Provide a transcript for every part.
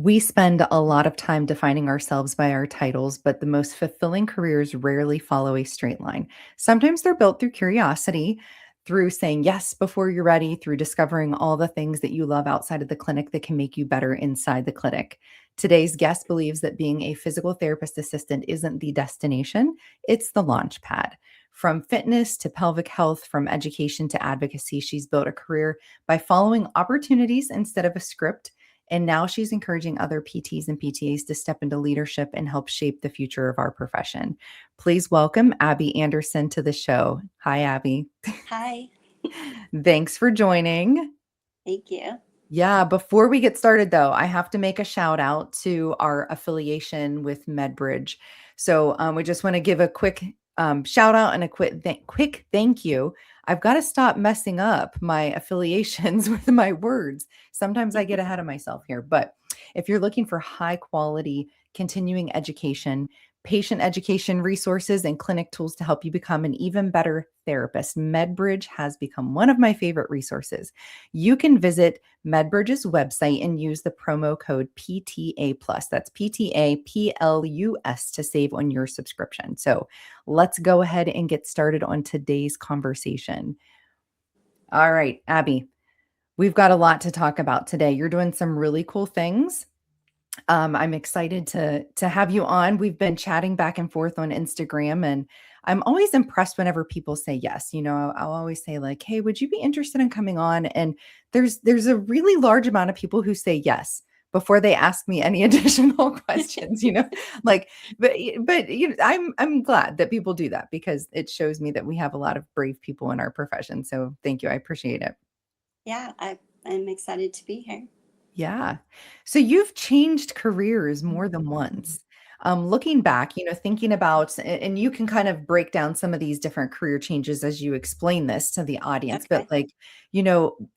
We spend a lot of time defining ourselves by our titles, but the most fulfilling careers rarely follow a straight line. Sometimes they're built through curiosity, through saying yes before you're ready, through discovering all the things that you love outside of the clinic that can make you better inside the clinic. Today's guest believes that being a physical therapist assistant isn't the destination, it's the launch pad. From fitness to pelvic health, from education to advocacy, she's built a career by following opportunities instead of a script, and now she's encouraging other PTs and PTAs to step into leadership and help shape the future of our profession. Please welcome Abby Anderson to the show. Hi, Abby. Hi, Thanks for joining. thank you. Yeah, before we get started, though, I have to make a shout out to our affiliation with MedBridge. So we just want to give a quick shout out and a quick thank you. I've got to stop messing up my affiliations with my words. Sometimes I get ahead of myself here, but if you're looking for high quality continuing education, patient education resources, and clinic tools to help you become an even better therapist, MedBridge has become one of my favorite resources. You can visit MedBridge's website and use the promo code PTA Plus. That's PTA PLUS to save on your subscription. So let's go ahead and get started on today's conversation. All right, Abby, we've got a lot to talk about today. You're doing some really cool things. I'm excited to have you on. We've been chatting back and forth on Instagram, and I'm always impressed whenever people say yes. You know, I'll always say like, "Hey, would you be interested in coming on?" And there's a really large amount of people who say yes before they ask me any additional questions. Like, but I'm glad that people do that because it shows me that we have a lot of brave people in our profession. So thank you, I appreciate it. Yeah, I'm excited to be here. Yeah. So you've changed careers more than once. Looking back, thinking about, and you can kind of break down some of these different career changes as you explain this to the audience, but Okay.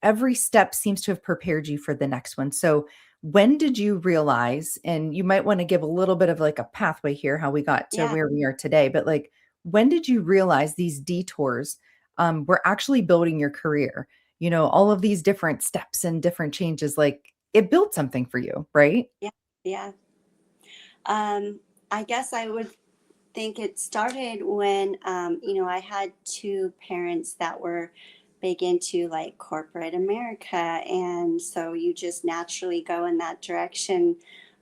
every step seems to have prepared you for the next one. So when did you realize, and you might want to give a little bit of like a pathway here, how we got to Yeah. where we are today, but like, when did you realize these detours were actually building your career? All of these different steps and different changes, like it built something for you, right? Yeah. Yeah. Um, I guess I would think it started when, I had two parents that were big into like corporate America. And so you just naturally go in that direction.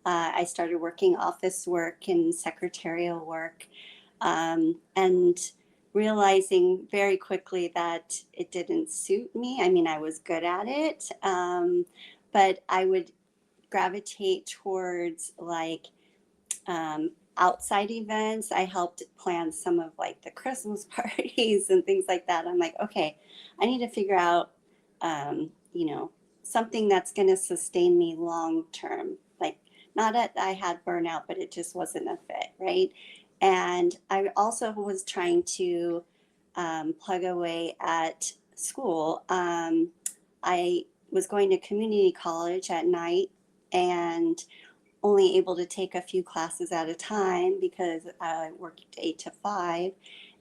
I started working office work and secretarial work, and realizing very quickly that it didn't suit me. I mean, I was good at it, but I would gravitate towards like outside events. I helped plan some of like the Christmas parties and things like that. I'm like, okay, I need to figure out, um, you know, something that's going to sustain me long term. Like, not that I had burnout, but it just wasn't a fit, right? And I also was trying to plug away at school. I was going to community college at night and only able to take a few classes at a time because I worked 8 to 5.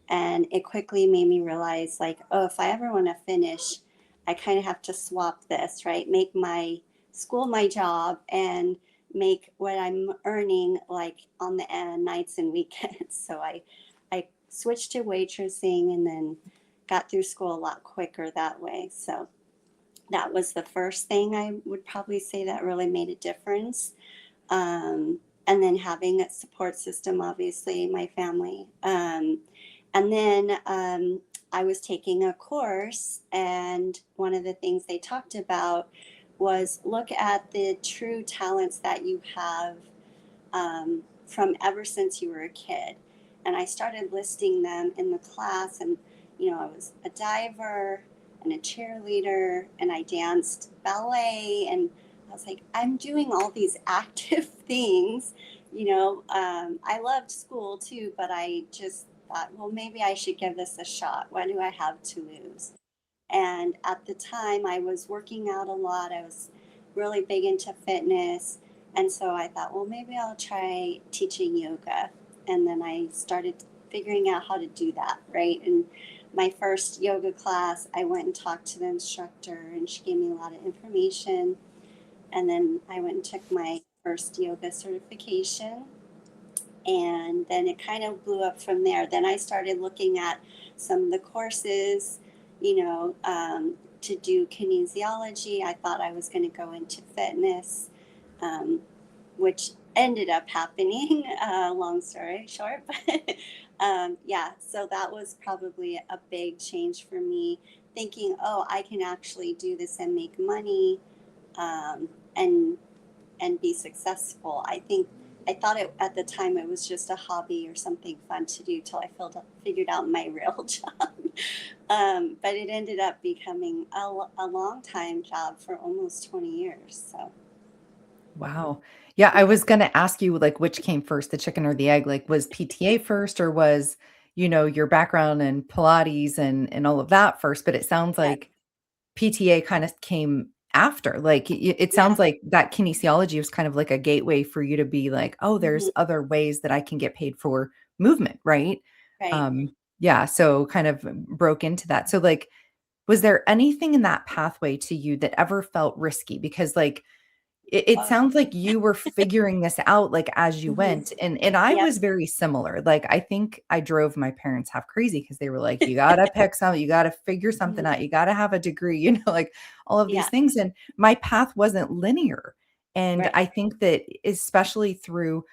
And it quickly made me realize, like, oh, if I ever want to finish, I kind of have to swap this, right? Make my school my job and make what I'm earning like on the nights and weekends. So I switched to waitressing and then got through school a lot quicker that way. So that was the first thing I would probably say that really made a difference. And then having a support system, obviously, my family. And then I was taking a course, and one of the things they talked about was look at the true talents that you have from ever since you were a kid. And I started listing them in the class, and I was a diver and a cheerleader, and I danced ballet, and I was like, I'm doing all these active things. I loved school too, but I just thought, well, maybe I should give this a shot. What do I have to lose? And at the time, I was working out a lot. I was really big into fitness. And so I thought, well, maybe I'll try teaching yoga. And then I started figuring out how to do that, right? And my first yoga class, I went and talked to the instructor, and she gave me a lot of information. And then I went and took my first yoga certification. And then it kind of blew up from there. Then I started looking at some of the courses, to do kinesiology. I thought I was going to go into fitness, um, which ended up happening, long story short. But yeah, so that was probably a big change for me, thinking, oh, I can actually do this and make money, um, and be successful. I thought it at the time it was just a hobby or something fun to do till I figured out my real job. But it ended up becoming a long time job for almost 20 years. So Wow. Yeah, I was gonna ask you, like, which came first, the chicken or the egg? Like, was PTA first, or was, your background in Pilates and all of that first? But it sounds yeah, like PTA kind of came after. Like, it yeah, sounds like that kinesiology was kind of like a gateway for you to be like, "Oh, there's hmm, other ways that I can get paid for movement," right? right. Yeah, so kind of broke into that. So, like, was there anything in that pathway to you that ever felt risky? Because, like, it Oh, sounds like you were figuring this out, like, as you hmm, went, and I yep. was very similar. Like, I think I drove my parents half crazy because they were like, "You gotta pick something, you gotta figure something Mhm, out, you gotta have a degree," like, all of these yeah, things, and my path wasn't linear, and right. I think that especially through,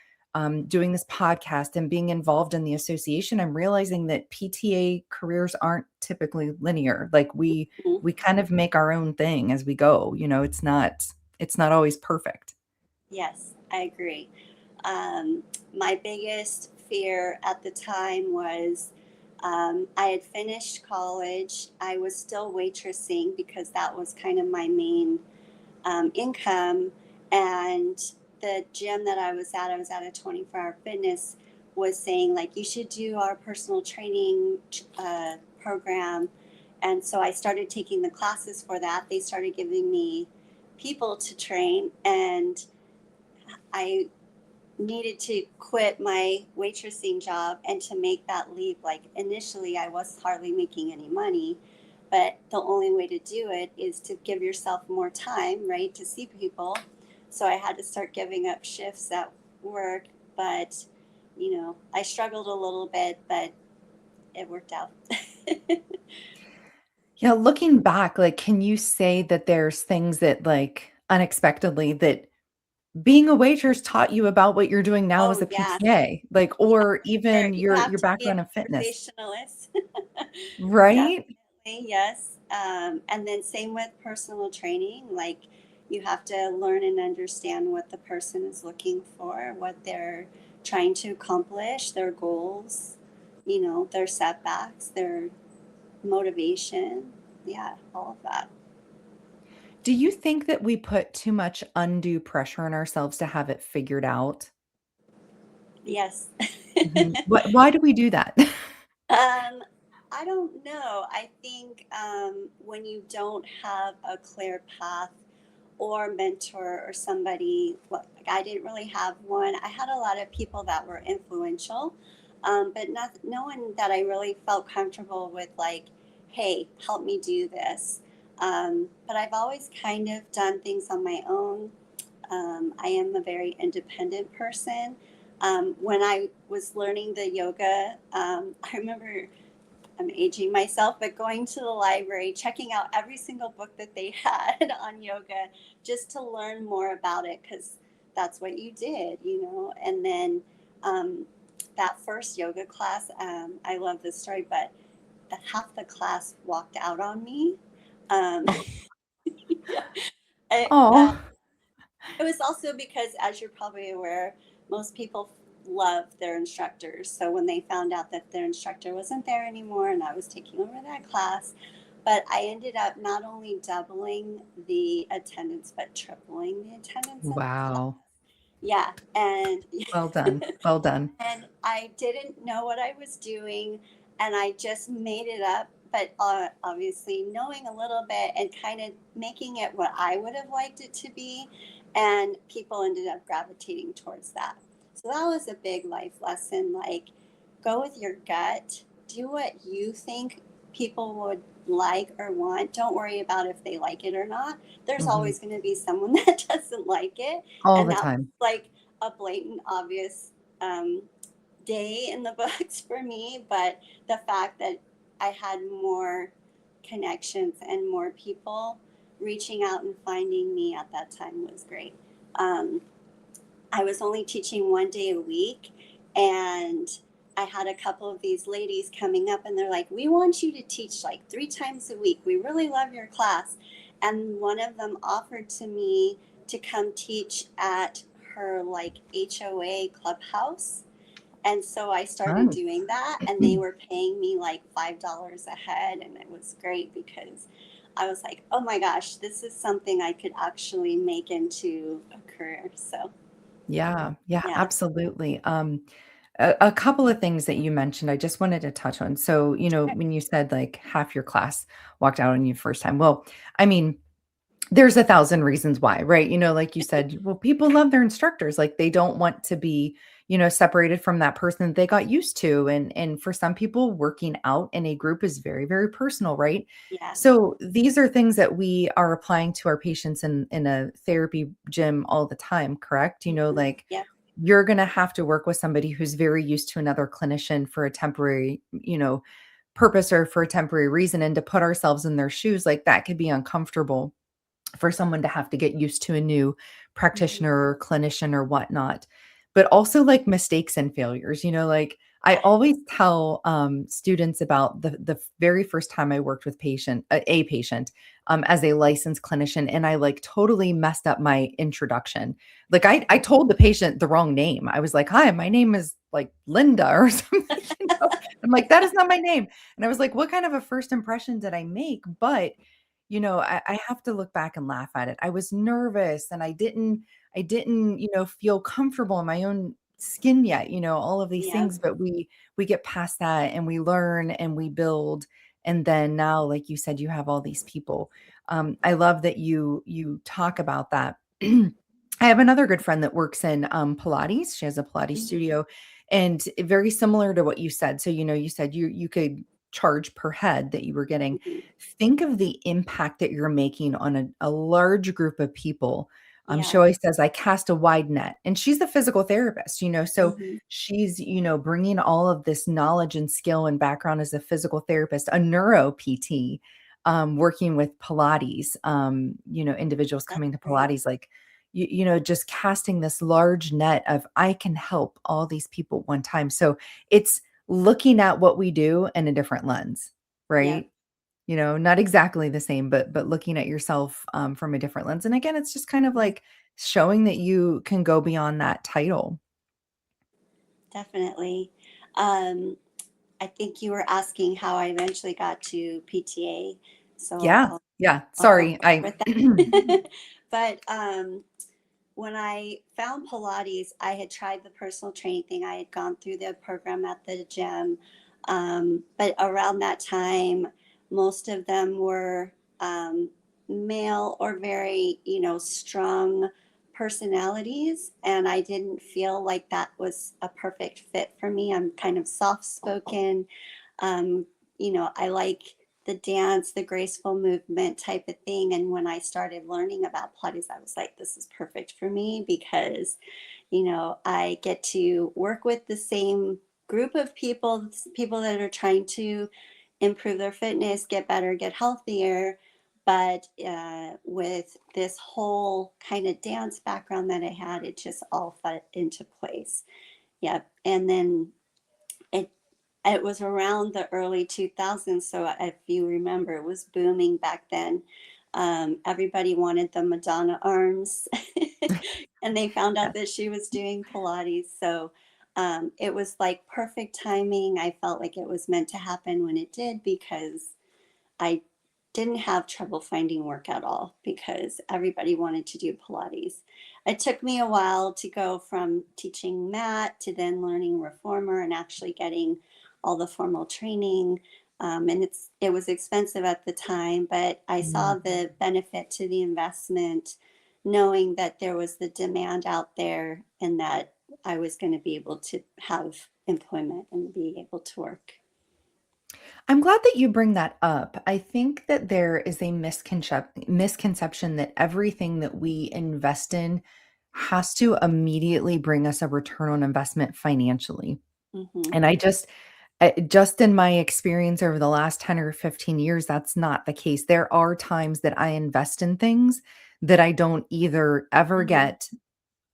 doing this podcast and being involved in the association, I'm realizing that PTA careers aren't typically linear. Like, Mhm. we kind of make our own thing as we go, it's not always perfect. Yes, I agree. My biggest fear at the time was, I had finished college. I was still waitressing because that was kind of my main, income. And the gym that I was at a 24-hour fitness, was saying, like, you should do our personal training program. And so I started taking the classes for that. They started giving me people to train, and I needed to quit my waitressing job and to make that leap. Like, initially, I was hardly making any money, but the only way to do it is to give yourself more time, right, to see people. So I had to start giving up shifts at work. But, I struggled a little bit, but it worked out. Yeah, looking back, like, can you say that there's things that, like, unexpectedly that being a waitress taught you about what you're doing now as Oh, a yeah. PTA? Like, Yeah. or Sure. even You your have to be a background in fitness, conversationalist. right? Definitely, yes. And then same with personal training. Like, you have to learn and understand what the person is looking for, what they're trying to accomplish, their goals, their setbacks, their motivation. Yeah, all of that. Do you think that we put too much undue pressure on ourselves to have it figured out? Yes. Mhm. Why do we do that? Um, I don't know. I think, when you don't have a clear path or mentor or somebody, well, like, I didn't really have one. I had a lot of people that were influential, but no one that I really felt comfortable with, like, hey, help me do this. But I've always kind of done things on my own. I am a very independent person. When I was learning the yoga, I remember, I'm aging myself, but going to the library, checking out every single book that they had on yoga, just to learn more about it, because that's what you did. And then, um, that first yoga class, I love this story, but half the class walked out on me. Um, Oh, yeah. I, oh, It was also because, as you're probably aware, most people love their instructors. So when they found out that their instructor wasn't there anymore and I was taking over that class, but I ended up not only doubling the attendance, but tripling the attendance in the class. wow. Yeah. And Well done, well done. and I didn't know what I was doing, and I just made it up. But obviously, knowing a little bit and kind of making it what I would have liked it to be, and people ended up gravitating towards that. So that was a big life lesson. Like, go with your gut, do what you think people would like or want. Don't worry about if they like it or not. There's Mhm. always going to be someone that doesn't like it. All And the that was time. like a blatant, obvious um, day in the books for me. But the fact that I had more connections and more people reaching out and finding me at that time was great. Um, I was only teaching 1 day a week, and I had a couple of these ladies coming up and they're like, "We want you to teach like 3 times a week. We really love your class." And one of them offered to me to come teach at her like HOA clubhouse. And so I started Fun. doing that, and they were paying me like $5 a head. And it was great because I was like, oh my gosh, this is something I could actually make into a career. So, Yeah, yeah, yeah. absolutely. A couple of things that you mentioned, I just wanted to touch on. So, when you said like half your class walked out on you first time. Well, I mean, there's a thousand reasons why, right? Like you said, well, people love their instructors. Like they don't want to be, separated from that person that they got used to. And for some people, working out in a group is very, very personal, right? Yeah. So these are things that we are applying to our patients in a therapy gym all the time, correct? Mhm. Like Yep. you're going to have to work with somebody who's very used to another clinician for a temporary, purpose or for a temporary reason. And to put ourselves in their shoes, like that could be uncomfortable for someone to have to get used to a new Mhm. practitioner or clinician or whatnot. But also like mistakes and failures, like I Yeah. always tell students about the very first time I worked with a patient as a licensed clinician, and I like totally messed up my introduction. Like I told the patient the wrong name. I was like, "Hi, my name is like Linda or something." I'm like, "That is not my name." And I was like, "What kind of a first impression did I make?" But I have to look back and laugh at it. I was nervous and I didn't, feel comfortable in my own skin yet, all of these Yep. things, but we get past that and we learn and we build. And then now, like you said, you have all these people. I love that you talk about that. I have another good friend that works in Pilates. She has a Pilates Mhm. studio, and very similar to what you said. So, you said you could charge per head that you were getting. Mhm. Think of the impact that you're making on a large group of people. She Yeah. always says, I cast a wide net, and she's a physical therapist, so Mhm. she's, bringing all of this knowledge and skill and background as a physical therapist, a neuro PT, working with Pilates, individuals That's coming to great. Pilates, like, just casting this large net of I can help all these people one time. So it's looking at what we do in a different lens, Yep. right? Not exactly the same, but looking at yourself from a different lens. And again, it's just kind of Mhm. like showing that you can go beyond that title. Definitely. Um, I think you were asking how I eventually got to PTA. So Yeah. Yeah. I'll Sorry. start with that. But when I found Pilates, I had tried the personal training thing. I had gone through the program at the gym. But around that time, most of them were male or very, strong personalities. And I didn't feel like that was a perfect fit for me. I'm kind of soft spoken. Um, I like the dance, the graceful movement type of thing. And when I started learning about Pilates, I was like, this is perfect for me because, I get to work with the same group of people that are trying to improve their fitness, get better, get healthier. But with this whole kind of dance background that I had, it just all fell into place. Yep. And then it it was around the early 2000s. So if you remember, it was booming back then. Everybody wanted the Madonna arms, and they found Yeah. out that she was doing Pilates. So it was like perfect timing. I felt like it was meant to happen when it did because I didn't have trouble finding work at all because everybody wanted to do Pilates. It took me a while to go from teaching mat to then learning reformer and actually getting all the formal training. And it was expensive at the time, but I saw Mm. the benefit to the investment, knowing that there was the demand out there and that I was going to be able to have employment and be able to work. I'm glad that you bring that up. I think that there is a misconception that everything that we invest in has to immediately bring us a return on investment financially. Mm-hmm. And just in my experience over the last 10 or 15 years, that's not the case. There are times that I invest in things that I don't either ever Mm-hmm. get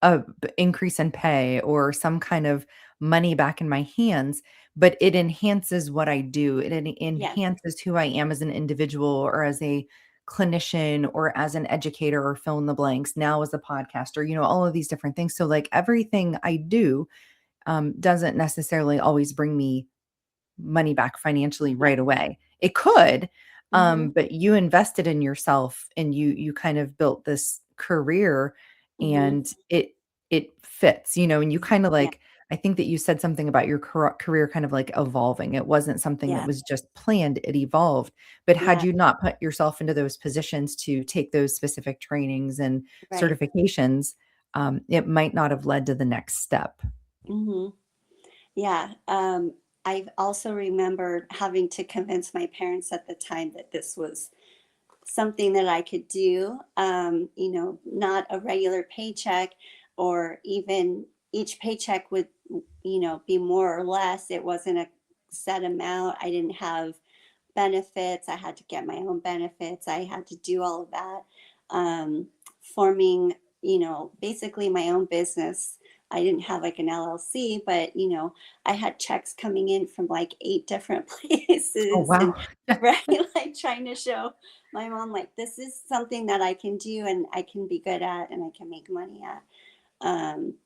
a increase in pay or some kind of money back in my hands, but it enhances what I do. It Yes. enhances who I am as an individual or as a clinician or as an educator or fill in the blanks, now as a podcaster, all of these different things. So like everything I do doesn't necessarily always bring me money back financially Yeah. right away. It could, Mm-hmm. but you invested in yourself and you kind of built this career Mm-hmm. and it fits, and you kind of Yeah. like I think that you said something about your career kind of like evolving. It wasn't something that Yeah. was just planned, it evolved. But had Yeah. you not put yourself into those positions to take those specific trainings and Right. certifications, it might not have led to the next step. Mm-hmm. Yeah. I also remember having to convince my parents at the time that this was something that I could do, not a regular paycheck, or even each paycheck would, be more or less. It wasn't a set amount. I didn't have benefits. I had to get my own benefits. I had to do all of that. Forming, basically my own business. I didn't have like an LLC, but I had checks coming in from like 8 different Oh, places, and wow. right, like trying to show my mom like this is something that I can do and I can be good at and I can make money at.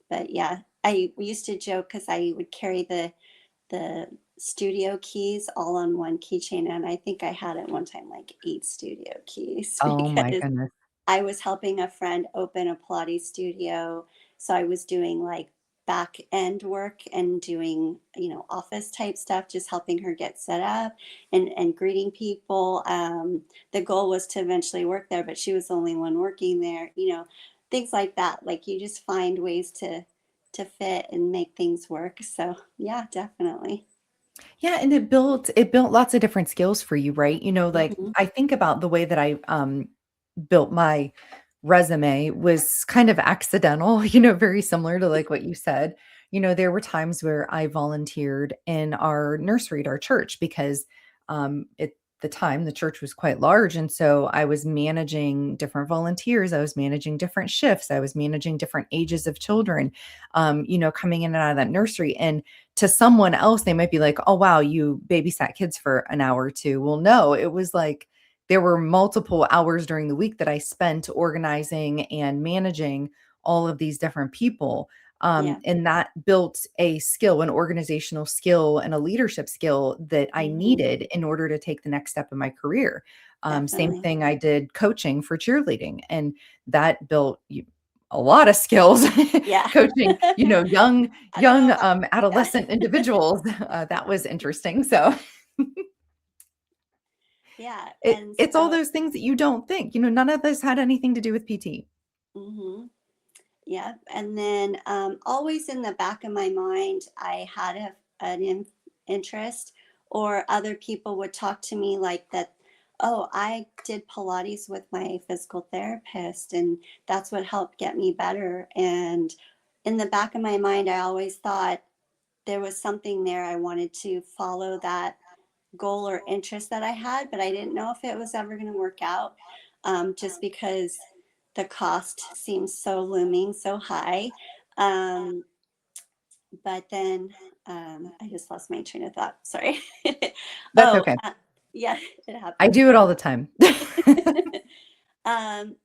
But yeah, I used to joke because I would carry the studio keys all on one keychain, and I think I had at one time like 8 studio keys Oh my because goodness. I was helping a friend open a Pilates studio. So I was doing like back end work and doing, office type stuff, just helping her get set up and greeting people. The goal was to eventually work there, but she was the only one working there, things like that. Like you just find ways to fit and make things work. So yeah, definitely. Yeah, and it built lots of different skills for you, right? Like Hmm. I think about the way that I built my resume was kind of accidental, very similar to like what you said. There were times where I volunteered in our nursery at our church because at the time the church was quite large. And so I was managing different volunteers, I was managing different shifts, I was managing different ages of children, coming in and out of that nursery. And to someone else, they might be like, oh, wow, you babysat kids for an hour or two. Well, no, it was like there were multiple hours during the week that I spent organizing and managing all of these different people. Yeah. And that built a skill, an organizational skill, and a leadership skill that I Hmm. needed in order to take the next step in my career. Same Definitely. thing, I did coaching for cheerleading, and that built a lot of skills Yeah. coaching, young I don't know about yeah. adolescent individuals. That was interesting. So Yeah. it And it's all so, those things that you don't think, none of this had anything to do with PT. hmm, yeah. And then always in the back of my mind, I had an interest, or other people would talk to me like that. Oh, I did Pilates with my physical therapist, and that's what helped get me better. And in the back of my mind, I always thought there was something there. I wanted to follow that goal or interest that I had, but I didn't know if it was ever going to work out, just because the cost seems so looming, so high. Um, but then I just lost my train of thought. Sorry. That's Oh, okay. yeah, it I happens. do it all the time. um,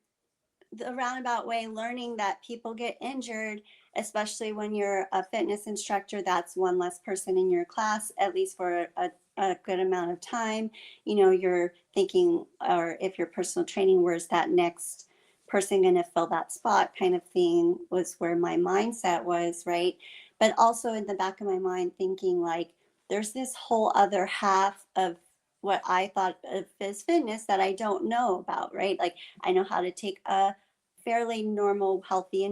the roundabout way, learning that people get injured, especially when you're a fitness instructor. That's one less person in your class, at least for a good amount of time. You're thinking, or if you're personal training, where's that next person going to fill that spot, kind of thing, was where my mindset was, right? But also in the back of my mind, thinking like, there's this whole other half of what I thought of as fitness that I don't know about, right? Like, I know how to take a fairly normal, healthy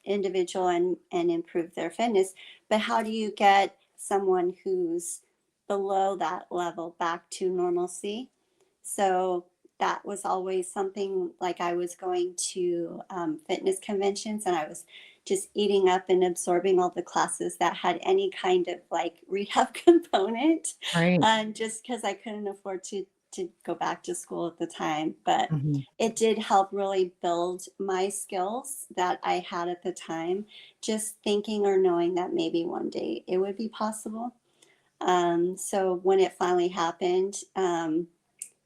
individual and improve their fitness. But how do you get someone who's below that level back to normalcy. So that was always something, like I was going to fitness conventions and I was just eating up and absorbing all the classes that had any kind of like rehab component, Right. just because I couldn't afford to go back to school at the time. But Mhm. it did help really build my skills that I had at the time, just thinking or knowing that maybe one day it would be possible. So when it finally happened,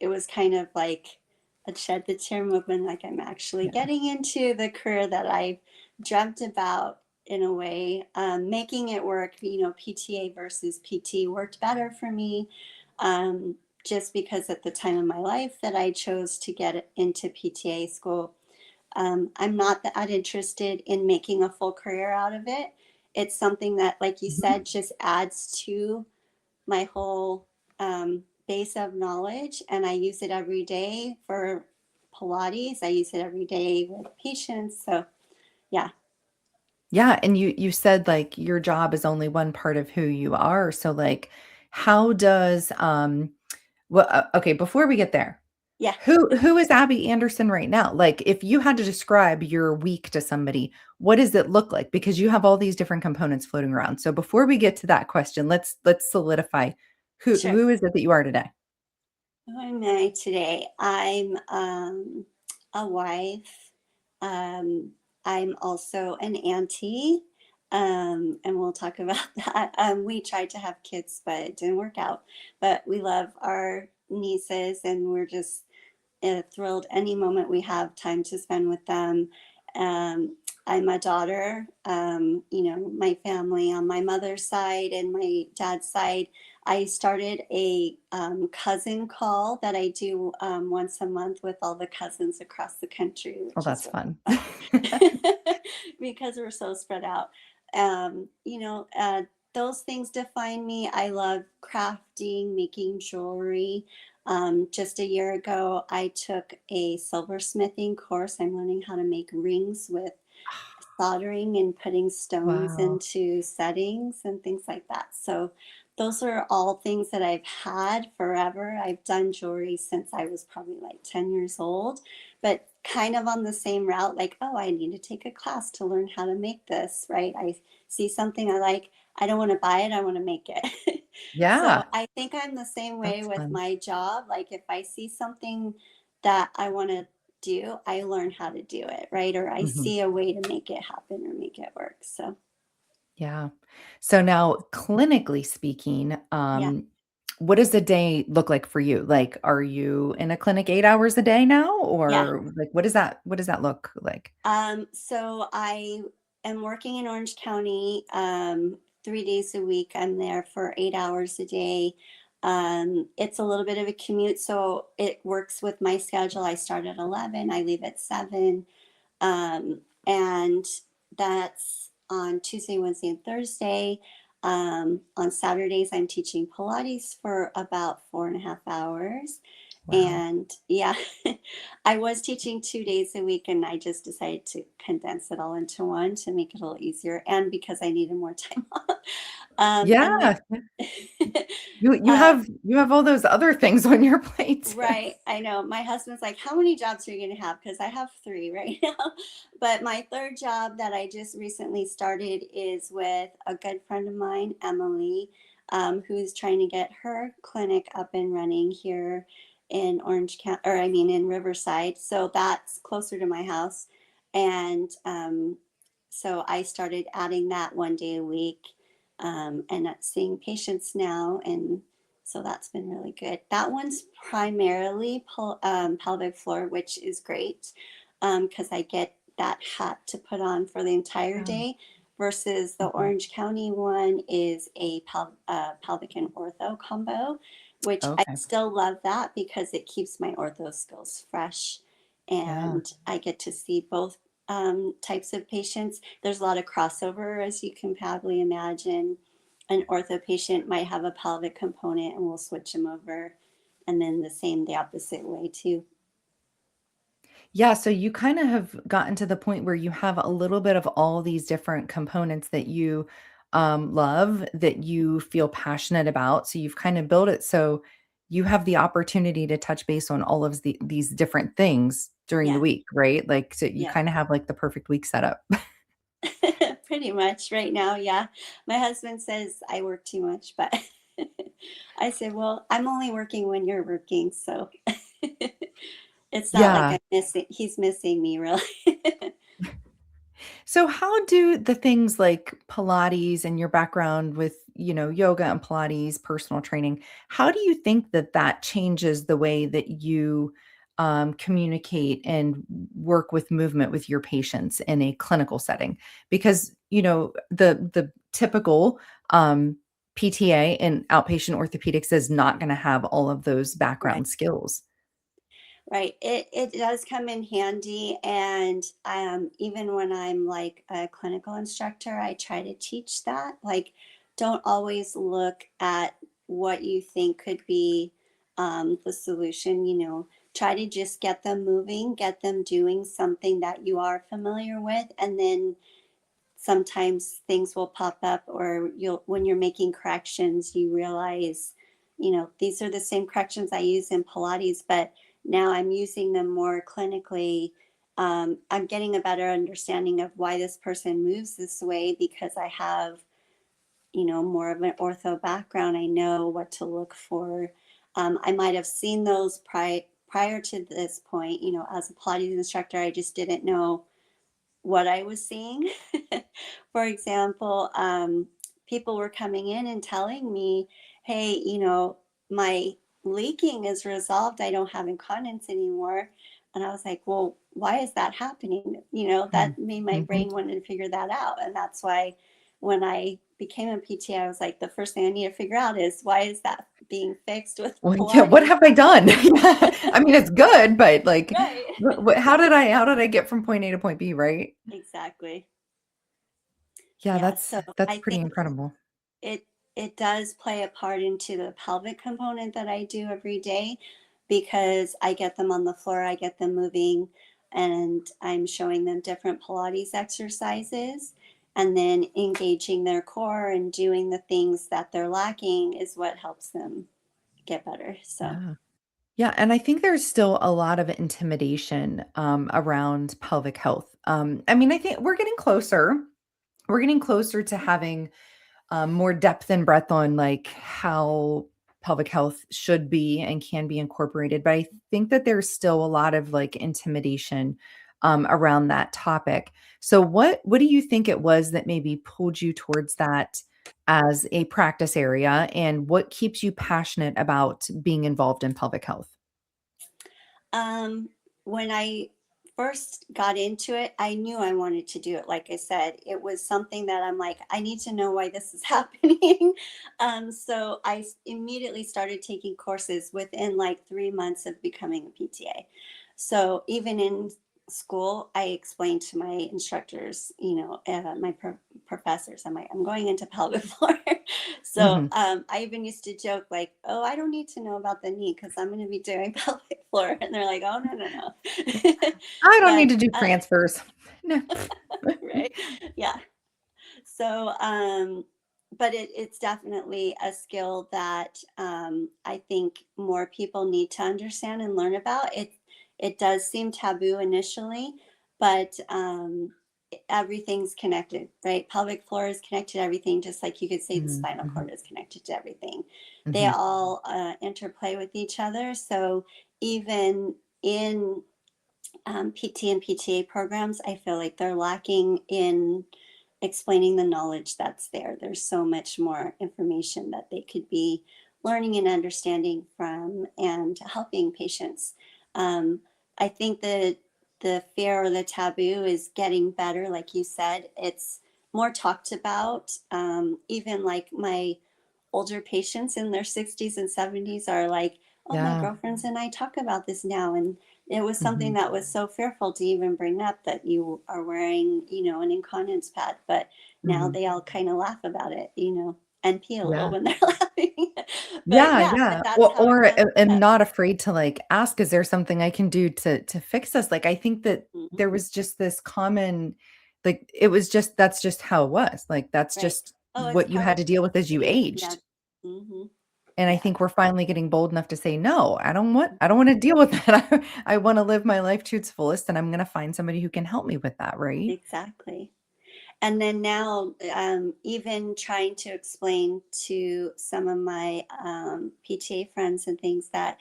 it was kind of like a shed the tear movement, like I'm actually Yeah. getting into the career that I dreamt about in a way, making it work. PTA versus PT worked better for me, just because at the time of my life that I chose to get into PTA school, I'm not that interested in making a full career out of it. It's something that, like you Mhm. said, just adds to my whole base of knowledge, and I use it every day for Pilates. I use it every day with patients. So yeah, Yeah, and you said, like, your job is only one part of who you are, so, like, how does, well, okay, before we get there, yeah, who is Abby Anderson right now? Like, if you had to describe your week to somebody, what does it look like? Because you have all these different components floating around. So before we get to that question, let's solidify sure. who is it that you are today? Who am I today? I'm a wife. I'm also an auntie. And we'll talk about that. We tried to have kids, but it didn't work out. But we love our nieces, and we're just thrilled any moment we have time to spend with them. I'm a daughter. My family on my mother's side and my dad's side. I started a cousin call that I do once a month with all the cousins across the country, Oh, which is that's really fun. fun because we're so spread out. Um, you know, uh, those things define me. I love crafting, making jewelry. Just a year ago, I took a silversmithing course. I'm learning how to make rings with soldering and putting stones Wow. into settings and things like that. So, those are all things that I've had forever. I've done jewelry since I was probably like 10 years old, but kind of on the same route, like, oh, I need to take a class to learn how to make this, right? I see something I like, I don't want to buy it, I want to make it. So Yeah, I think I'm the same way that's with fun. my job. Like if I see something that I want to do, I learn how to do it, right? Or I Mhm. see a way to make it happen or make it work. So Yeah. So now clinically speaking, yeah, what does the day look like for you? Like, are you in a clinic 8 hours a day now? yeah. Or like, what does that look like? So I am working in Orange County 3 days a week. I'm there for 8 hours a day. It's a little bit of a commute, so it works with my schedule. I start at 11, I leave at 7. And that's on Tuesday, Wednesday, and Thursday. On Saturdays, I'm teaching Pilates for about 4.5 hours. Wow. And yeah, I was teaching 2 days a week, and I just decided to condense it all into one to make it a little easier, and because I needed more time off. And Yeah. then, uh, You have all those other things on your plate too. right, I know. My husband's like, "How many jobs are you going to have?" Because I have three right now. But my third job that I just recently started is with a good friend of mine, Emily, who's trying to get her clinic up and running here in Orange County, or I mean in Riverside. So that's closer to my house. And so I started adding that 1 day a week, and seeing patients now, and so that's been really good. That one's primarily pelvic floor, which is great because I get that hat to put on for the entire Yeah. day. Versus the Mhm. Orange County one is a pelvic and ortho combo, which I Okay. still love that because it keeps my ortho skills fresh, Yeah. and I get to see both types of patients. There's a lot of crossover, as you can probably imagine. An ortho patient might have a pelvic component, and we'll switch them over. And then the opposite way too. Yeah, so you kind of have gotten to the point where you have a little bit of all these different components that you love, that you feel passionate about. So you've kind of built it so you have the opportunity to touch base on all of these different things during the Yeah. week, right? Like, so you Yeah. kind of have like the perfect week set up. Pretty much right now. Yeah. My husband says I work too much, but I said, well, I'm only working when you're working. So it's not like Yeah. he's missing me really. So how do the things like Pilates and your background with, yoga and Pilates, personal training, how do you think that that changes the way that you communicate and work with movement with your patients in a clinical setting? Because, the typical PTA and outpatient orthopedics is not going to have all of those Right. background skills. Right. It does come in handy. And even when I'm like a clinical instructor, I try to teach that. Like, don't always look at what you think could be the solution, try to just get them moving, get them doing something that you are familiar with. And then sometimes things will pop up, or when you're making corrections, you realize, these are the same corrections I use in Pilates, but now I'm using them more clinically. I'm getting a better understanding of why this person moves this way because I have, more of an ortho background. I know what to look for. I might have seen those prior to this point, as a Pilates instructor. I just didn't know what I was seeing. For example, people were coming in and telling me, hey, my leaking is resolved. I don't have incontinence anymore. And I was like, well, why is that happening? That made my Mm-hmm. brain want to figure that out. And that's why when I became a PT, I was like, the first thing I need to figure out is why is that being fixed with Well, yeah, what Pilates? have I done? I mean, it's good, but like, Right. how did I get from point A to point B, right? Exactly. Yeah, Yeah. that's So that's I pretty think incredible. it it does play a part into the pelvic component that I do every day because I get them on the floor, I get them moving, and I'm showing them different Pilates exercises. And then engaging their core and doing the things that they're lacking is what helps them get better. So, Yeah. Yeah, and I think there's still a lot of intimidation around pelvic health. I mean, I think we're getting closer. We're getting closer to having more depth and breadth on like how pelvic health should be and can be incorporated. But I think that there's still a lot of like intimidation around that topic. So what do you think it was that maybe pulled you towards that as a practice area, and what keeps you passionate about being involved in pelvic health? Um, when I first got into it, I knew I wanted to do it. Like I said, it was something that I'm like, I need to know why this is happening. So I immediately started taking courses within like 3 months of becoming a PTA. So even in school, I explained to my instructors, my professors, I'm like, I'm going into pelvic floor. So Mhm. I even used to joke like, "Oh, I don't need to know about the knee because I'm going to be doing pelvic floor," and they're like, "Oh, no, no, no." I don't need But to do transfers. No. right, yeah. So, but it's definitely a skill that I think more people need to understand and learn about. It does seem taboo initially, but everything's connected, right? Pelvic floor is connected to everything, just like you could say the Mhm, spinal mhm, cord is connected to everything. They mhm. all interplay with each other. So even in PT and PTA programs, I feel like they're lacking in explaining the knowledge that's there. There's so much more information that they could be learning and understanding from and helping patients. Um, I think that the fear or the taboo is getting better. Like you said, it's more talked about. Even like my older patients in their 60s and 70s are like, oh, my Yeah. girlfriends and I talk about this now. And it was something Mhm. that was so fearful to even bring up that you are wearing, an incontinence pad. But now Mhm. they all kind of laugh about it, and pee a little Yeah. when they're laughing. But Yeah, yeah, yeah. but that's Or how it or does am step. not afraid to, like, ask, "Is there something I can do to fix this?" Like, I think that Mhm. there was just this common, like, it was just that's just how it was. Like, that's Right. just Oh, it's what you part had of to deal with as you it. Yeah. aged. Hmm. And I Yeah. think we're finally getting bold enough to say, no, I don't want to deal with that. I want to live my life to its fullest, and I'm going to find somebody who can help me with that, right? Exactly. And then now, even trying to explain to some of my PTA friends and things that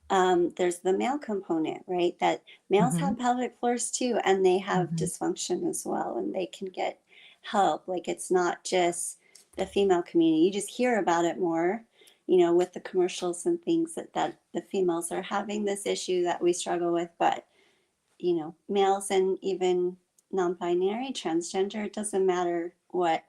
there's the male component, right? That males Hmm. have pelvic floors too, and they have Hmm. dysfunction as well, and they can get help. Like it's not just the female community. You just hear about it more, with the commercials and things that the females are having this issue that we struggle with. But, males and even non-binary, transgender, it doesn't matter what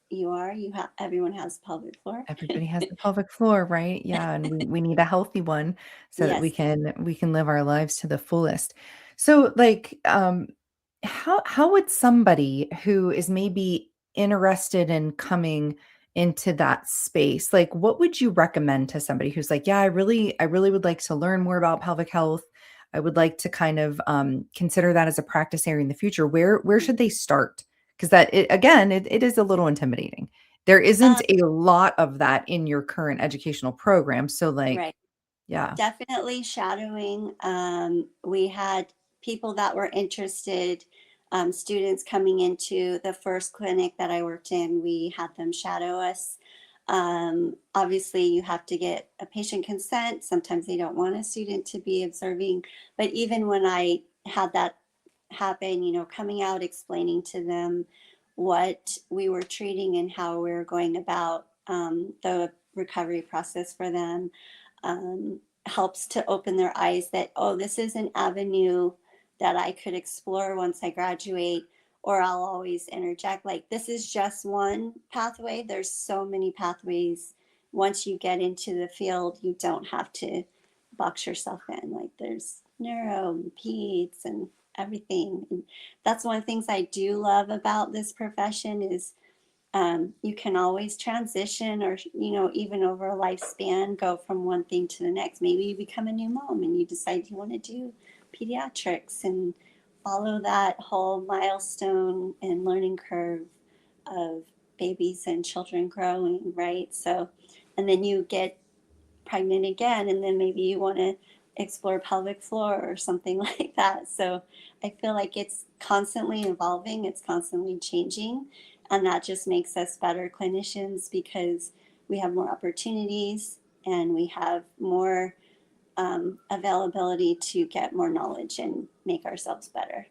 you are. Everyone has pelvic floor. Everybody has the pelvic floor, right? Yeah, and we need a healthy one so that we Yes. can live our lives to the fullest. So, like, how would somebody who is maybe interested in coming into that space, like, what would you recommend to somebody who's like, yeah, I really would like to learn more about pelvic health. I would like to kind of consider that as a practice area in the future. Where should they start? Because it is a little intimidating. There isn't Um, a lot of that in your current educational program, so, like, right. yeah. Definitely shadowing. We had people that were interested, students coming into the first clinic that I worked in. We had them shadow us. Obviously, you have to get a patient consent. Sometimes they don't want a student to be observing. But even when I had that happen, coming out, explaining to them what we were treating and how we were going about the recovery process for them. Helps to open their eyes that, oh, this is an avenue that I could explore once I graduate, or I'll always interject, like, this is just one pathway. There's so many pathways. Once you get into the field, you don't have to box yourself in. Like, there's neuro and peds and everything. And that's one of the things I do love about this profession is you can always transition, or even over a lifespan go from one thing to the next. Maybe you become a new mom and you decide you want to do pediatrics and follow that whole milestone and learning curve of babies and children growing, right? So, and then you get pregnant again, and then maybe you want to explore pelvic floor or something like that. So I feel like it's constantly evolving, it's constantly changing, and that just makes us better clinicians because we have more opportunities and we have more availability to get more knowledge and make ourselves better.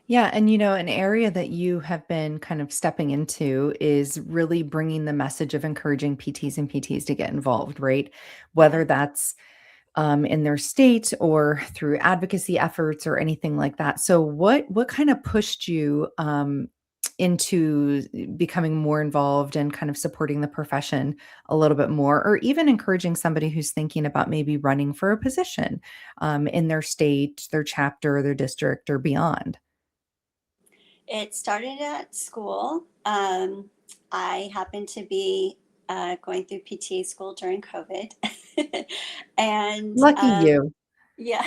Yeah, and, an area that you have been kind of stepping into is really bringing the message of encouraging PTs and PTs to get involved, right? Yeah. Whether that's, in their state or through advocacy efforts or anything like that. So what kind of pushed you, into becoming more involved and kind of supporting the profession a little bit more, or even encouraging somebody who's thinking about maybe running for a position, in their state, their chapter, their district, or beyond? It started at school. I happened to be going through PTA school during COVID. And Lucky you. yeah,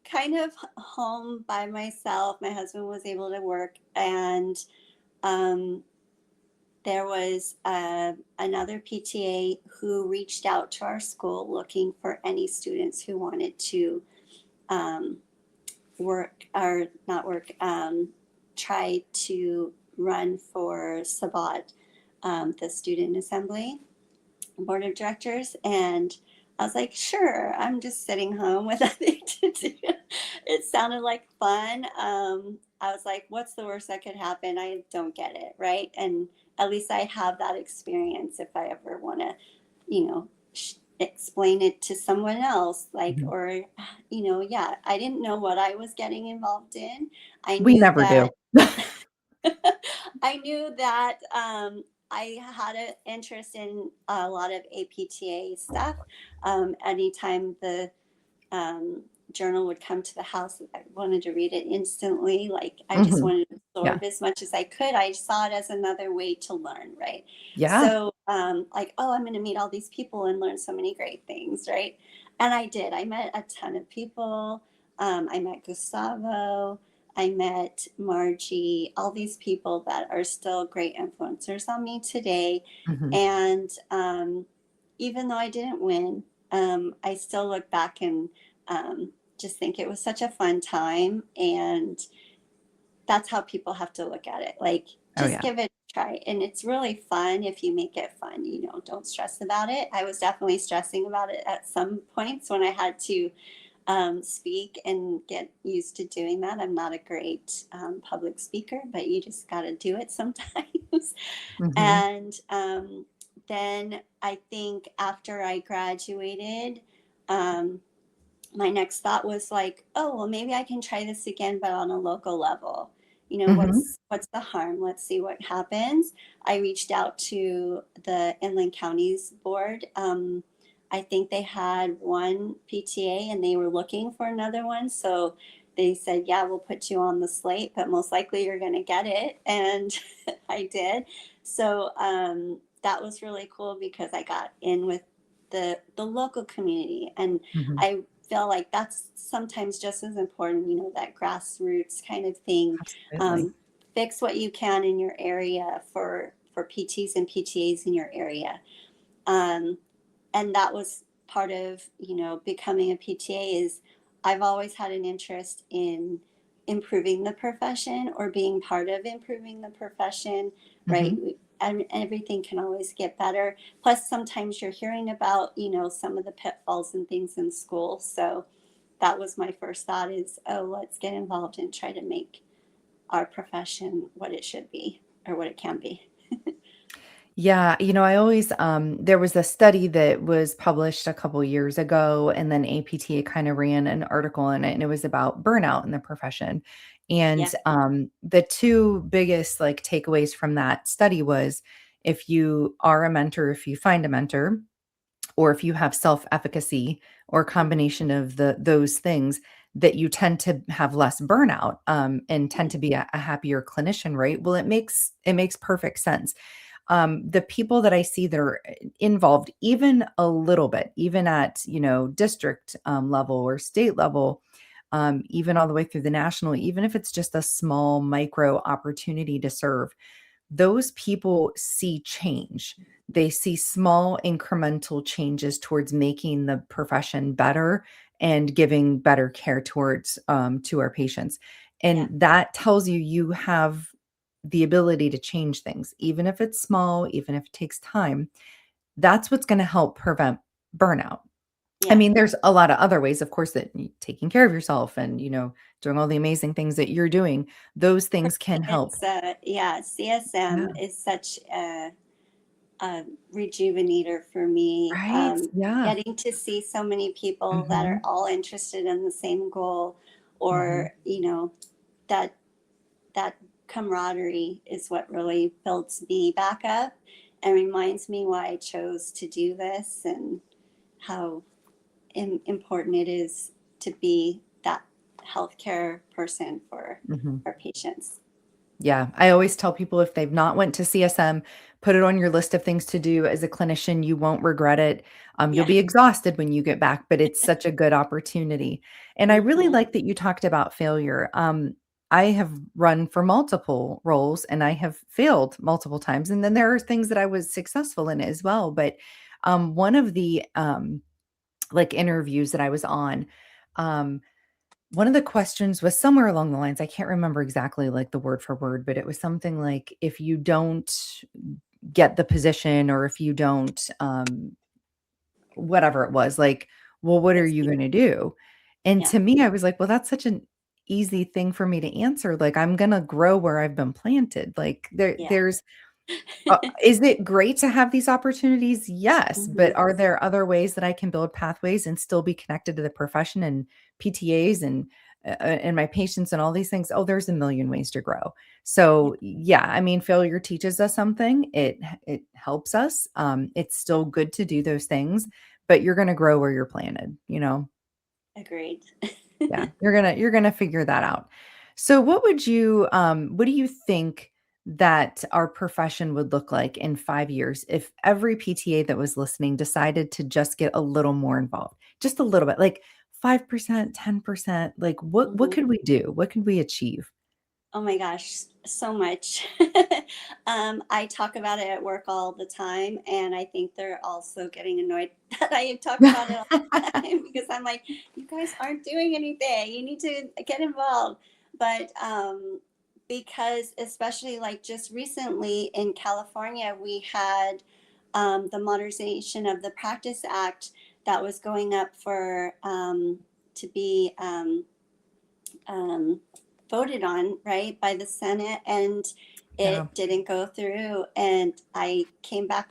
kind of home by myself. My husband was able to work, and um, there was another PTA who reached out to our school looking for any students who wanted to um, work or not work, try to run for Sabat, the student assembly board of directors. And I was like, sure, I'm just sitting home with nothing to do. It sounded like fun. I was like, what's the worst that could happen? I don't get it, right? And at least I have that experience if I ever want to, explain it to someone else, like, Mhm. or, yeah, I didn't know what I was getting involved in. I We knew never that do. I knew that I had an interest in a lot of APTA stuff. Anytime the um, journal would come to the house, I wanted to read it instantly. Like I just Mhm. wanted to Yeah. absorb as much as I could. I saw it as another way to learn, right? Yeah. So, like, oh, I'm going to meet all these people and learn so many great things, right? And I did. I met a ton of people. I met Gustavo. I met Margie, all these people that are still great influencers on me today. Mhm. And even though I didn't win, I still look back and just think it was such a fun time. And that's how people have to look at it. Like, Oh, just yeah. give it a try. And it's really fun if you make it fun, don't stress about it. I was definitely stressing about it at some points when I had to speak and get used to doing that. I'm not a great public speaker, but you just got to do it sometimes. Mhm. And then I think after I graduated, um, my next thought was like, oh, well, maybe I can try this again, but on a local level. Mhm. What's the harm? Let's see what happens. I reached out to the Inland Counties Board. I think they had one PTA and they were looking for another one. So they said, yeah, we'll put you on the slate, but most likely you're going to get it. And I did. So that was really cool because I got in with the local community, and Mhm. I feel like that's sometimes just as important, that grassroots kind of thing. Absolutely. Um, Fix what you can in your area for PTs and PTAs in your area. Um, and that was part of, becoming a PTA is I've always had an interest in improving the profession or being part of improving the profession, right? Mhm. And everything can always get better. Plus, sometimes you're hearing about, some of the pitfalls and things in school. So that was my first thought is, oh, let's get involved and try to make our profession what it should be or what it can be. Yeah, I always there was a study that was published a couple years ago, and then APTA kind of ran an article in it, and it was about burnout in the profession. And Yeah. the two biggest like takeaways from that study was if you are a mentor, if you find a mentor, or if you have self-efficacy or a Mhm. combination of those things, that you tend to have less burnout and tend Right. to be a happier clinician, right? Well, it makes perfect sense. The people that I see that are involved even a little bit, even at, district level or state level, even all the way through the national, even if it's just a small micro opportunity to serve, those people see change. They see small incremental changes towards making the profession better and giving better care towards to our patients. And Yeah. that tells you you have the ability to change things, even if it's small, even if it takes time. That's what's going to help prevent burnout. I Yeah. mean, there's a lot of other ways, of course, that taking care of yourself and, doing all the amazing things that you're doing, those For things me, can help. it's yeah, CSM Yeah. is such a rejuvenator for me. Right? Yeah. Getting to see so many people that are Mhm. all interested in the same goal, Mhm. or that that camaraderie is what really builds me back up and reminds me why I chose to do this and how important it is to be that healthcare person for Mhm. our patients. Yeah, I always tell people if they've not went to CSM, put it on your list of things to do as a clinician. You won't regret it. You'll Yeah. be exhausted when you get back, but it's such a good opportunity. And I really Hmm. like that you talked about failure. I have run for multiple roles and I have failed multiple times. And then there are things that I was successful in as well. But one of the like interviews that I was on, um, one of the questions was somewhere along the lines, I can't remember exactly like the word for word, but it was something like, if you don't get the position or if you don't, whatever it was, like, well, what are you Succeed. going to do? And Yeah. to me, I was like, well, that's such an easy thing for me to answer. Like, I'm going to grow where I've been planted. Like, Yeah. there's is it great to have these opportunities? Yes, Hmm. but are there other ways that I can build pathways and still be connected to the profession and PTAs and my patients and all these things? Oh, there's a million ways to grow. Yeah. So, yeah, I mean, failure teaches us something. It helps us. It's Yeah. still good to do those things, but you're going to grow where you're planted. Agreed. Yeah, you're gonna figure that out. So what do you think that our profession would look like in 5 years if every PTA that was listening decided to just get a little more involved? Just a little bit, like 5%, 10%? Like what Mhm. could we do? What could we achieve? Oh my gosh, so much. I talk about it at work all the time, and I think they're also getting annoyed that I talk about it all the time because I'm like, you guys aren't doing anything. You need to get involved. But because, especially like just recently in California, we had the modernization of the Practice Act that was going up for to be um, voted on, right, by the Senate, and Yeah. it didn't go through. And I came back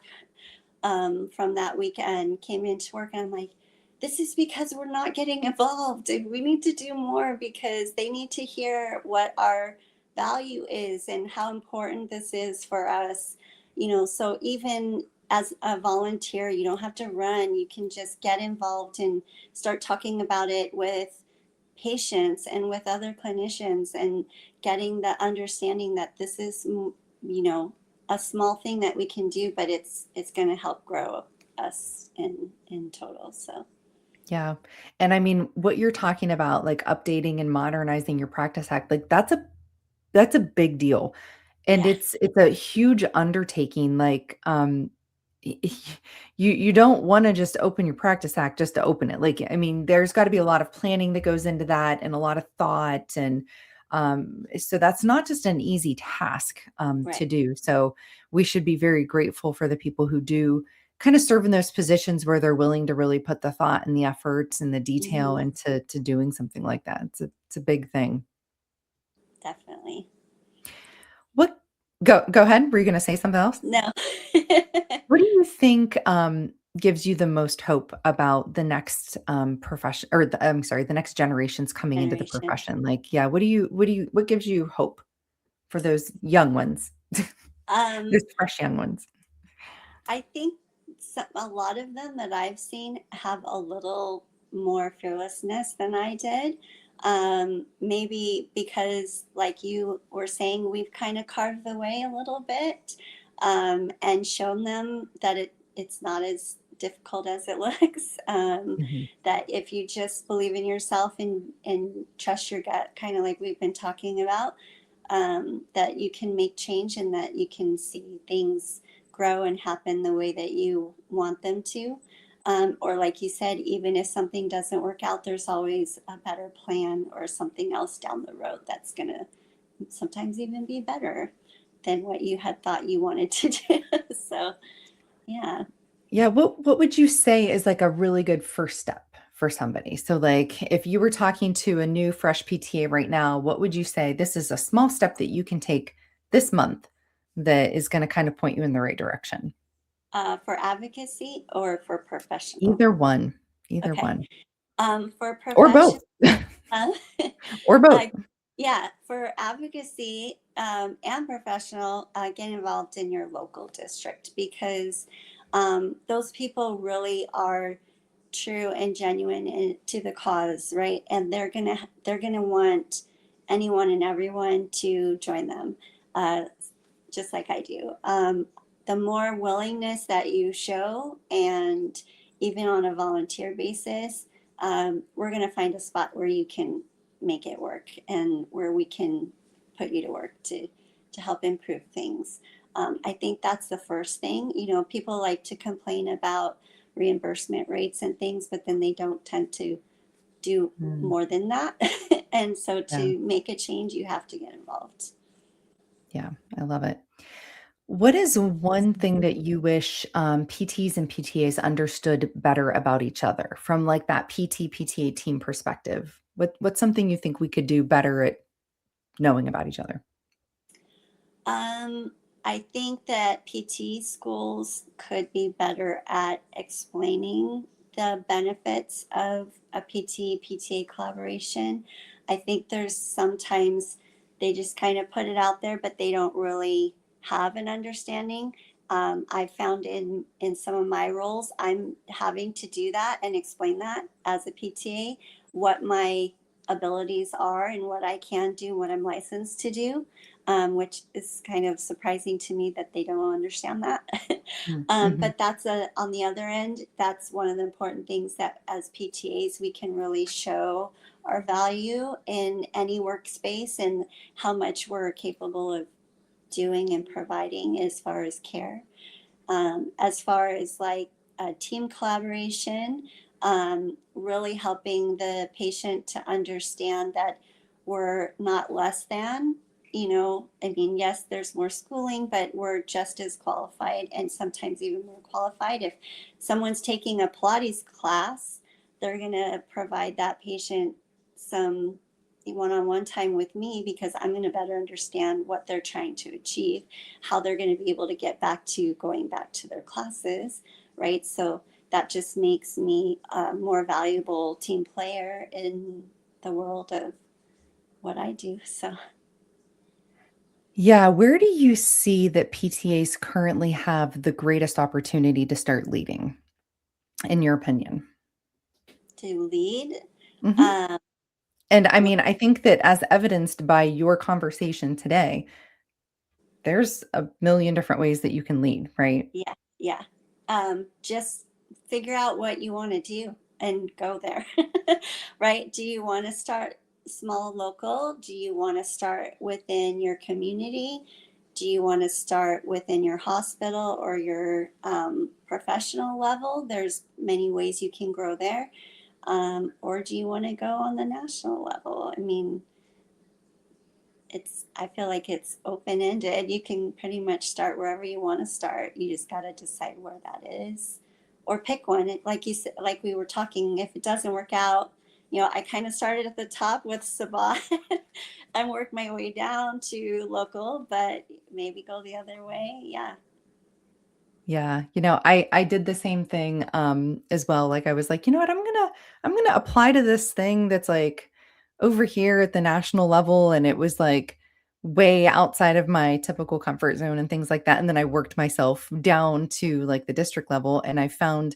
from that weekend, came into work, and I'm like, this is because we're not getting involved. And we need to do more because they need to hear what our value is and how important this is for us. So even as a volunteer, you don't have to run. You can just get involved and start talking about it with patients and with other clinicians and getting the understanding that this is a small thing that we can do, but it's going to help grow us in total. So Yeah. And I mean, what you're talking about, like updating and modernizing your practice act, like that's a big deal. And yeah. it's a huge undertaking. Like, y- y- you don't want to just open your practice act just to open it. Like, I mean, there's got to be a lot of planning that goes into that and a lot of thought. And so that's not just an easy task to Right. do. So we should be very grateful for the people who do kind of serve in those positions where they're willing to really put the thought and the efforts and the detail Hmm. into doing something like that. It's a big thing. Definitely. What go ahead. Were you gonna say something else? No. What do you think, gives you the most hope about the next, profession or I'm sorry, the next generations coming into the Generation. profession? Like, yeah, what gives you hope for those young ones? um Those fresh young ones. I think a lot of them that I've seen have a little more fearlessness than I did. Maybe because, like you were saying, we've kind of carved the way a little bit, and shown them that it's not as difficult as it looks. Mhm. That if you just believe in yourself and trust your gut, kind of like we've been talking about, that you can make change and that you can see things grow and happen the way that you want them to. Or, like you said, even if something doesn't work out, there's always a better plan or something else down the road that's going to sometimes even be better than what you had thought you wanted to do. So, yeah. Yeah, what would you say is like a really good first step for somebody? So like if you were talking to a new fresh PTA right now, what would you say this is a small step that you can take this month that is going to kind of point you in the right direction? For advocacy or for professional? Either one. Either Okay. one. For Or professional, both. uh, Or both. uh, yeah, for advocacy and professional, get involved in your local district because those people really are true and genuine to the cause, right? And they're gonna want anyone and everyone to join them, uh, just like I do. The more willingness that you show, and even on a volunteer basis, we're gonna find a spot where you can make it work and where we can put you to work to help improve things. I think that's the first thing. People like to complain about reimbursement rates and things, but then they don't tend to do Mm, more than that. And so yeah. to make a change, you have to get involved. Yeah. I love it. What is one thing that you wish, PTs and PTAs understood better about each other from like that PT/PTA team perspective? What's something you think we could do better at knowing about each other? I think that PT schools could be better at explaining the benefits of a PT PTA collaboration. I think there's sometimes they just kind of put it out there, but they don't really have an understanding. I found in some of my roles, I'm having to do that and explain that as a PTA, what my abilities are and what I can do, what I'm licensed to do, which is kind of surprising to me that they don't understand that. Mm-hmm. But that's on the other end, that's one of the important things that as PTAs we can really show our value in any workspace and how much we're capable of doing and providing as far as care. As far as like team collaboration, really helping the patient to understand that we're not less than, I mean, yes, there's more schooling, but we're just as qualified and sometimes even more qualified. If someone's taking a Pilates class, they're going to provide that patient some one-on-one time with me because I'm going to better understand what they're trying to achieve, how they're going to be able to get back to going back to their classes, right? So that just makes me a more valuable team player in the world of what I do. So, Yeah. Where do you see that PTAs currently have the greatest opportunity to start leading, in your opinion? to lead, Hmm. um, And I well, mean, I think that as evidenced by your conversation today, there's a million different ways that you can lead, right? yeah, yeah. Just figure out what you want to do and go there, right? Do you want to start small local? Do you want to start within your community? Do you want to start within your hospital or your professional level? There's many ways you can grow there. Or do you want to go on the national level? I mean, I feel like it's open ended. You can pretty much start wherever you want to start. You just got to decide where that is or pick one. Like you said, like we were talking, if it doesn't work out, I kind of started at the top with Sabat and worked my way down to local, but maybe go the other way. Yeah. Yeah, I did the same thing as well. Like I was like, you know what, I'm gonna apply to this thing that's like over here at the national level, and it was like way outside of my typical comfort zone and things like that. And then I worked myself down to like the district level, and I found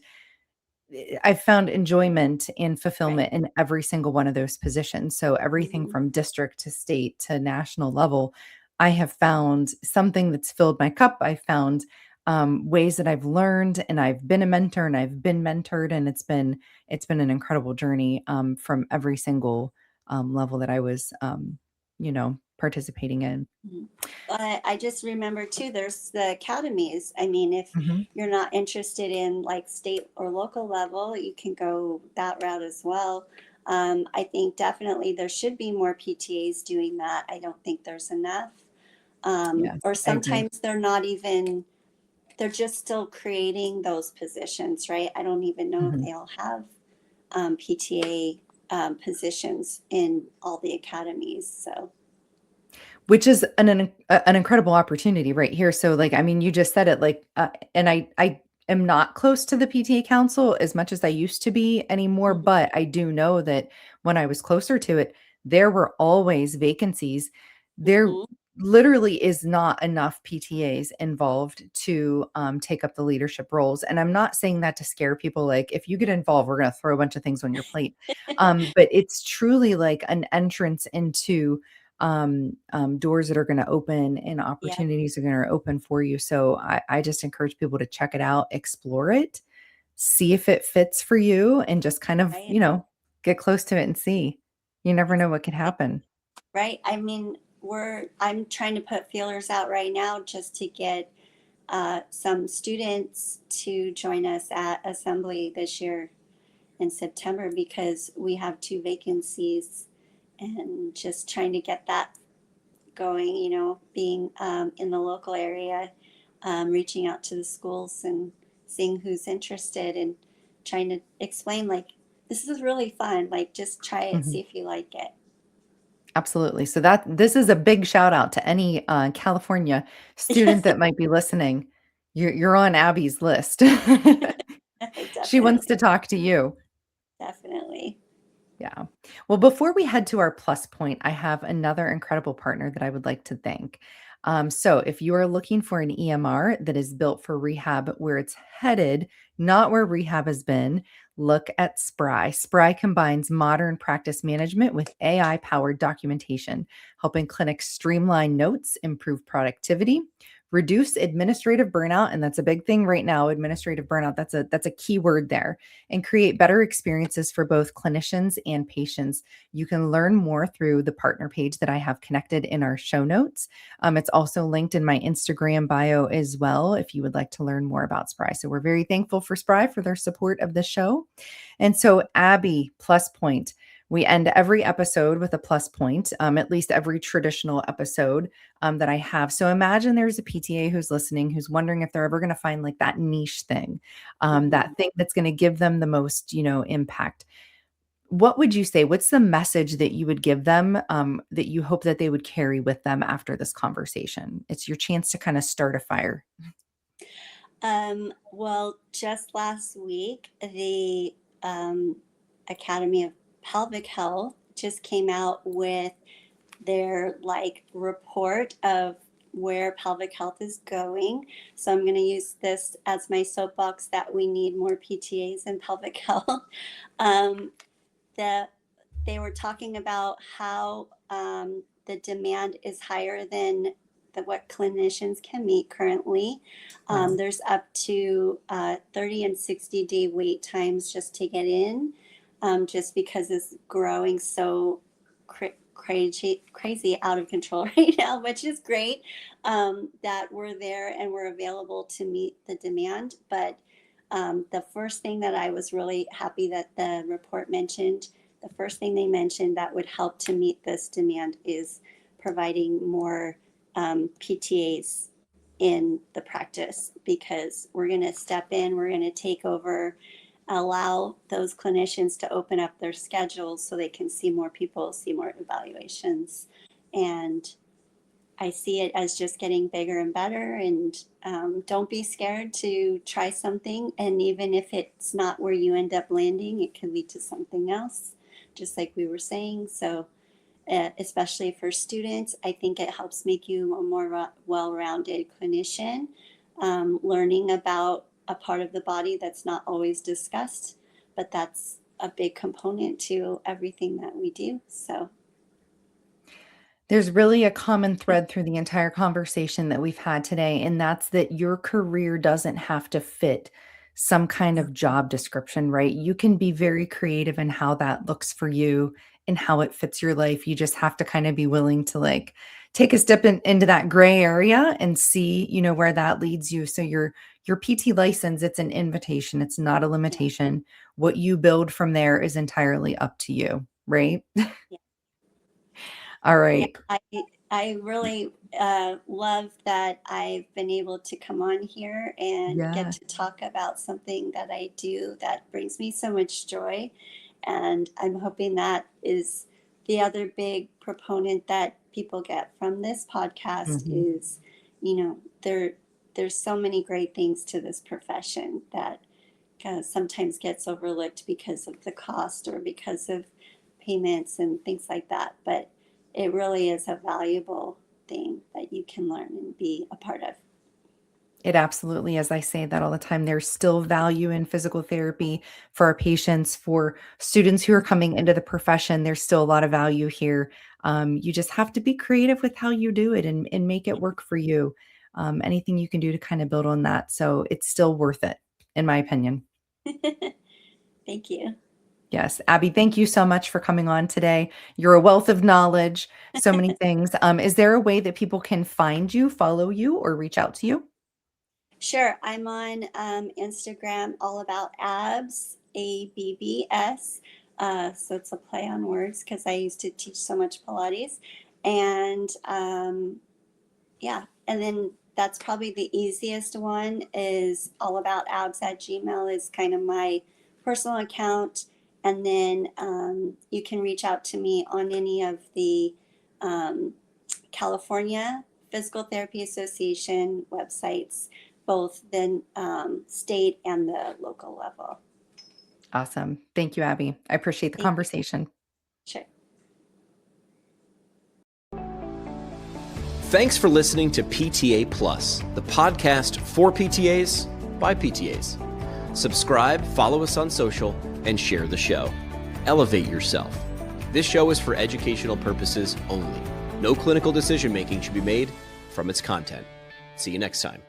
enjoyment and Right. fulfillment in every single one of those positions. So everything Mm-hmm. from district to state to national level, I have found something that's filled my cup. I found ways that I've learned, and I've been a mentor, and I've been mentored, and it's been an incredible journey from every single level that I was participating in. Mhm. I just remember too, there's the academies. I mean, if Mhm. you're not interested in like state or local level, you can go that route as well. I think definitely there should be more PTAs doing that. I don't think there's enough. Yes, Or I agree. sometimes they're not even, they're just still creating those positions, right? I don't even know if Mhm. they all have PTA positions in all the academies. So, Which is an incredible opportunity right here. So, like, I mean, you just said it, like, and I am not close to the PTA council as much as I used to be anymore, mhm, but I do know that when I was closer to it, there were always vacancies. There mhm. literally is not enough PTAs involved to take up the leadership roles. And I'm not saying that to scare people. Like, if you get involved, we're going to throw a bunch of things on your plate. But it's truly like an entrance into doors that are going to open, and Yeah, opportunities are going to open for you. So I just encourage people to check it out, explore it, see if it fits for you, and just kind of, right. get close to it and see. You never know what could Exactly. happen. Right. I mean, I'm trying to put feelers out right now just to get some students to join us at assembly this year in September because we have two vacancies and just trying to get that going, being in the local area, reaching out to the schools and seeing who's interested and trying to explain like, this is really fun. Like, just try it, Mhm. see if you like it. Absolutely. So this is a big shout out to any California student that might be listening. You're on Abby's list. She wants to Definitely. talk to you. Definitely. Yeah. Well, before we head to our plus point, I have another incredible partner that I would like to thank. So if you are looking for an EMR that is built for rehab where it's headed, not where rehab has been, look at Spry. Spry combines modern practice management with AI powered documentation, helping clinics streamline notes, improve productivity, reduce administrative burnout. And that's a big thing right now, administrative burnout. That's a key word there, and create better experiences for both clinicians and patients. You can learn more through the partner page that I have connected in our show notes. It's also linked in my Instagram bio as well if you would like to learn more about Spry. So we're very thankful for Spry for their support of the show. And so, Abby, plus point. We end every episode with a plus point, at least every traditional episode that I have. So imagine there's a PTA who's listening, who's wondering if they're ever going to find like that niche thing, that thing that's going to give them the most, impact. What would you say? What's the message that you would give them, that you hope that they would carry with them after this conversation? It's your chance to kind of start a fire. Well, just last week, the Academy of Pelvic Health just came out with their report of where pelvic health is going. So I'm going to use this as my soapbox that we need more PTAs in pelvic health. That they were talking about how the demand is higher than what clinicians can meet currently. Wow. There's up to 30 and 60-day wait times just to get in, just because it's growing so crazy out of control right now, which is great, that we're there and we're available to meet the demand. But the first thing that I was really happy that the report mentioned, the first thing they mentioned that would help to meet this demand is providing more PTAs in the practice, because we're going to step in, we're going to take over, allow those clinicians to open up their schedules so they can see more people, see more evaluations. And I see it as just getting bigger and better. And don't be scared to try something. And even if it's not where you end up landing, it can lead to something else, just like we were saying. So especially for students, I think it helps make you a more well-rounded clinician, learning about a part of the body that's not always discussed, but that's a big component to everything that we do. So There's really a common thread through the entire conversation that we've had today, and that's that your career doesn't have to fit some kind of job description, right? You can be very creative in how that looks for you and how it fits your life. You just have to kind of be willing to take a step into that gray area and see, where that leads you. So your PT license, it's an invitation. It's not a yeah, limitation. What you build from there is entirely up to you, right? yeah. All Yeah, right. I really love that I've been able to come on here and get Yeah. to talk about something that I do that brings me so much joy. And I'm hoping that is the other big proponent that people get from this podcast Mhm. is, there's so many great things to this profession that sometimes gets overlooked because of the cost or because of payments and things like that. But it really is a valuable thing that you can learn and be a part of. It absolutely is. I say that all the time. There's still value in physical therapy for our patients, for students who are coming into the profession. There's still a lot of value here. You just have to be creative with how you do it and make it work for you. Anything you can do to kind of build on that. So it's still worth it, in my opinion. Thank you. Yes. Abby, thank you so much for coming on today. You're a wealth of knowledge, so many things. Is there a way that people can find you, follow you, or reach out to you? Sure. I'm on Instagram, all about abs, ABBS. So it's a play on words because I used to teach so much Pilates. And yeah, and then that's probably the easiest one is all about abs at Gmail is kind of my personal account. And then you can reach out to me on any of the um, California Physical Therapy Association websites, both the state and the local level. Awesome. Thank you, Abby. I appreciate the Thank you. conversation. Sure. Thanks for listening to PTA Plus, the podcast for PTAs by PTAs. Subscribe, follow us on social, and share the show. Elevate yourself. This show is for educational purposes only. No clinical decision-making should be made from its content. See you next time.